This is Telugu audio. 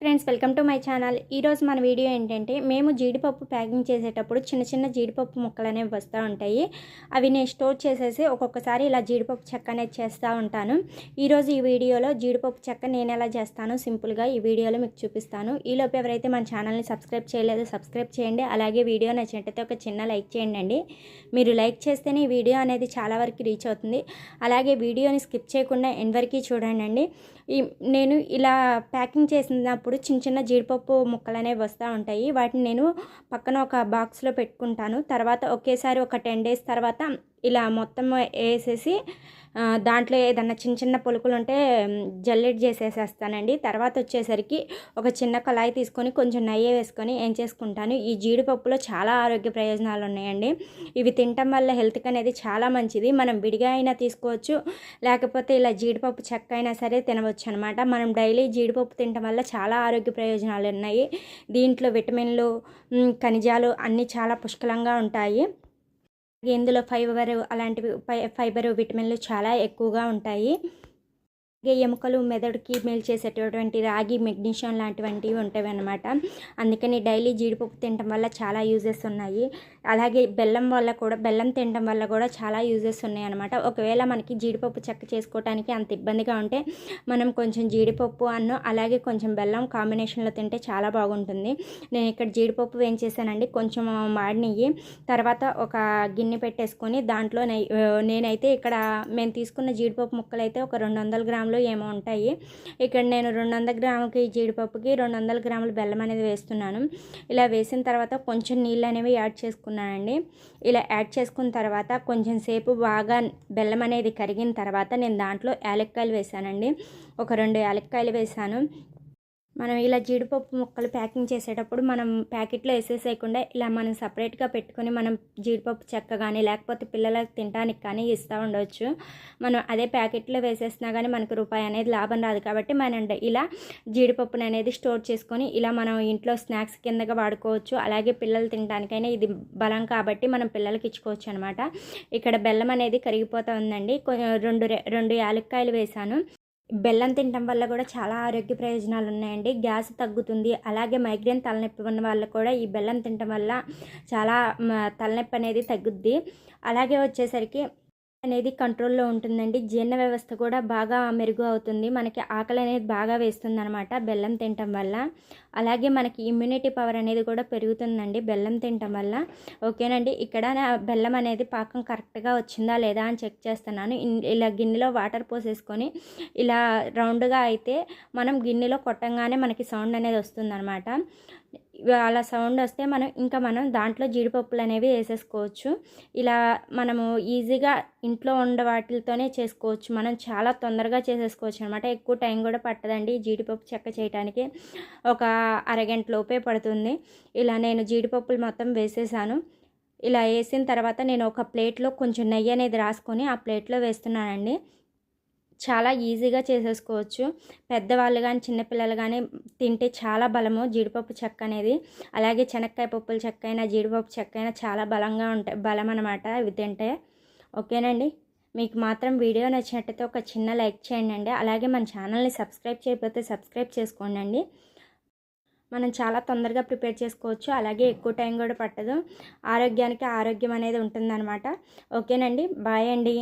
Friends, welcome to my channel. ఈరోజు మన వీడియో ఏంటంటే, మేము జీడిపప్పు ప్యాకింగ్ చేసేటప్పుడు చిన్న చిన్న జీడిపప్పు ముక్కలు అనేవి వస్తూ ఉంటాయి. అవి నేను స్టోర్ చేసేసి ఒక్కొక్కసారి ఇలా జీడిపప్పు చెక్క అనేది చేస్తూ ఉంటాను. ఈరోజు ఈ వీడియోలో జీడిపప్పు చెక్క నేను ఎలా చేస్తానో సింపుల్గా ఈ వీడియోలో మీకు చూపిస్తాను. ఈలోపు ఎవరైతే మన ఛానల్ని సబ్స్క్రైబ్ చేయలేదో సబ్స్క్రైబ్ చేయండి. అలాగే వీడియో నచ్చినట్టయితే ఒక చిన్న లైక్ చేయండి. మీరు లైక్ చేస్తేనే ఈ వీడియో అనేది చాలా వరకు రీచ్ అవుతుంది. అలాగే వీడియోని స్కిప్ చేయకుండా ఎండ్ వరకు చూడండి. నేను ఇలా ప్యాకింగ్ చేసినప్పుడు చిన్న చిన్న జీడిపప్పు ముక్కలు అనేవి వస్తూ ఉంటాయి. వాటిని నేను పక్కన ఒక బాక్స్లో పెట్టుకుంటాను. తర్వాత ఒకేసారి ఒక 10 days తర్వాత ఇలా మొత్తం వేసేసి దాంట్లో ఏదన్నా చిన్న చిన్న పులుకులు ఉంటే జల్లెడ్ చేసేసేస్తానండి. తర్వాత వచ్చేసరికి ఒక చిన్న కళాయి తీసుకొని కొంచెం నెయ్యి వేసుకొని ఏం చేసుకుంటాను. ఈ జీడిపప్పులో చాలా ఆరోగ్య ప్రయోజనాలు ఉన్నాయండి. ఇవి తినటం వల్ల హెల్త్కి అనేది చాలా మంచిది. మనం విడిగా అయినా తీసుకోవచ్చు, లేకపోతే ఇలా జీడిపప్పు చెక్క అయినా సరే తినవచ్చు అనమాట. మనం డైలీ జీడిపప్పు తినటం వల్ల చాలా ఆరోగ్య ప్రయోజనాలు ఉన్నాయి. దీంట్లో విటమిన్లు, ఖనిజాలు అన్నీ చాలా పుష్కలంగా ఉంటాయి. ఇందులో అలాంటివి ఫైబర్, విటమిన్లు చాలా ఎక్కువగా ఉంటాయి. ఎముకలు, మెదడుకి మేలు చేసేటటువంటి రాగి, మెగ్నీషియం లాంటివంటివి ఉంటాయి అన్నమాట. అందుకని డైలీ జీడిపప్పు తినడం వల్ల చాలా యూజెస్ ఉన్నాయి. అలాగే బెల్లం తినడం వల్ల కూడా చాలా యూజెస్ ఉన్నాయి అన్నమాట. ఒకవేళ మనకి జీడిపప్పు చెక్క చేసుకోవడానికి అంత ఇబ్బందిగా ఉంటే మనం కొంచెం జీడిపప్పు అలాగే కొంచెం బెల్లం కాంబినేషన్లో తింటే చాలా బాగుంటుంది. నేను ఇక్కడ జీడిపప్పు వేయించేసానండి. కొంచెం మాడినెయ్యి, తర్వాత ఒక గిన్నె పెట్టేసుకొని దాంట్లో నేనైతే ఇక్కడ మేము తీసుకున్న జీడిపప్పు ముక్కలు అయితే ఒక 200 గ్రాములు ఏమో ఉంటాయి. ఇక్కడ నేను 200 గ్రాములకి జీడిపప్పుకి 200 గ్రాముల బెల్లం అనేది వేస్తున్నాను. ఇలా వేసిన తర్వాత కొంచెం నీళ్ళు అనేవి యాడ్ చేసుకున్నానండి. ఇలా యాడ్ చేసుకున్న తర్వాత కొంచెం సేపు బాగా బెల్లం అనేది కరిగిన తర్వాత నేను దాంట్లో యాలక్కాయలు వేసానండి. ఒక 2 యాలక్కాయలు వేసాను. మనం ఇలా జీడిపప్పు ముక్కలు ప్యాకింగ్ చేసేటప్పుడు మనం ప్యాకెట్లో వేసేసేయకుండా ఇలా మనం సపరేట్గా పెట్టుకొని మనం జీడిపప్పు చెక్క కానీ లేకపోతే పిల్లలకు తినడానికి కానీ ఇస్తూ ఉండవచ్చు. మనం అదే ప్యాకెట్లో వేసేసినా కానీ మనకు రూపాయి అనేది లాభం రాదు. కాబట్టి మనం ఇలా జీడిపప్పుని అనేది స్టోర్ చేసుకొని ఇలా మనం ఇంట్లో స్నాక్స్ కిందగా వాడుకోవచ్చు. అలాగే పిల్లలు తినడానికైనా ఇది బలం కాబట్టి మనం పిల్లలకి ఇచ్చుకోవచ్చు అనమాట. ఇక్కడ బెల్లం అనేది కరిగిపోతూ ఉందండి. 2 యాలక్కాయలు వేసాను. బెల్లం తినడం వల్ల కూడా చాలా ఆరోగ్య ప్రయోజనాలు ఉన్నాయండి. గ్యాస్ తగ్గుతుంది. అలాగే మైగ్రేన్ తలనొప్పి ఉన్న వాళ్ళకు కూడా ఈ బెల్లం తినడం వల్ల చాలా తలనొప్పి అనేది తగ్గుద్ది. అలాగే వచ్చేసరికి అనేది కంట్రోల్లో ఉంటుందండి. జీర్ణ వ్యవస్థ కూడా బాగా మెరుగు అవుతుంది. మనకి ఆకలి అనేది బాగా వేస్తుంది అనమాట బెల్లం తినటం వల్ల. అలాగే మనకి ఇమ్యూనిటీ పవర్ అనేది కూడా పెరుగుతుందండి బెల్లం తినటం వల్ల. ఓకేనండి, ఇక్కడ బెల్లం అనేది పాకం కరెక్ట్గా వచ్చిందా లేదా అని చెక్ చేస్తున్నాను. ఇలా గిన్నెలో వాటర్ పోసేసుకొని ఇలా రౌండ్గా అయితే మనం గిన్నెలో కొట్టంగానే మనకి సౌండ్ అనేది వస్తుందన్నమాట. అలా సౌండ్ వస్తే మనం దాంట్లో జీడిపప్పులు అనేవి వేసేసుకోవచ్చు. ఇలా మనము ఈజీగా ఇంట్లో ఉండే వాటితోనే చేసుకోవచ్చు. మనం చాలా తొందరగా చేసేసుకోవచ్చు అనమాట. ఎక్కువ టైం కూడా పట్టదండి జీడిపప్పు చెక్క చేయడానికి. ఒక అరగంట లోపే పడుతుంది. ఇలా నేను జీడిపప్పులు మొత్తం వేసేసాను. ఇలా వేసిన తర్వాత నేను ఒక ప్లేట్లో కొంచెం నెయ్యి అనేది రాసుకొని ఆ ప్లేట్లో వేస్తున్నానండి. చాలా ఈజీగా చేసేసుకోవచ్చు. పెద్దవాళ్ళు కానీ చిన్నపిల్లలు కానీ తింటే చాలా బలము జీడిపప్పు చెక్క అనేది. అలాగే శనక్కాయ పప్పుల చెక్క అయినా జీడిపప్పు చెక్క అయినా చాలా బలం అనమాట ఇవి తింటే. ఓకేనండి, మీకు మాత్రం వీడియో నచ్చినట్టయితే ఒక చిన్న లైక్ చేయండి. అలాగే మన ఛానల్ని సబ్స్క్రైబ్ చేయకపోతే సబ్స్క్రైబ్ చేసుకోండి. మనం చాలా తొందరగా ప్రిపేర్ చేసుకోవచ్చు. అలాగే ఎక్కువ టైం కూడా పట్టదు. ఆరోగ్యానికి ఆరోగ్యం అనేది ఉంటుందన్నమాట. ఓకేనండి, బాయ్ అండి.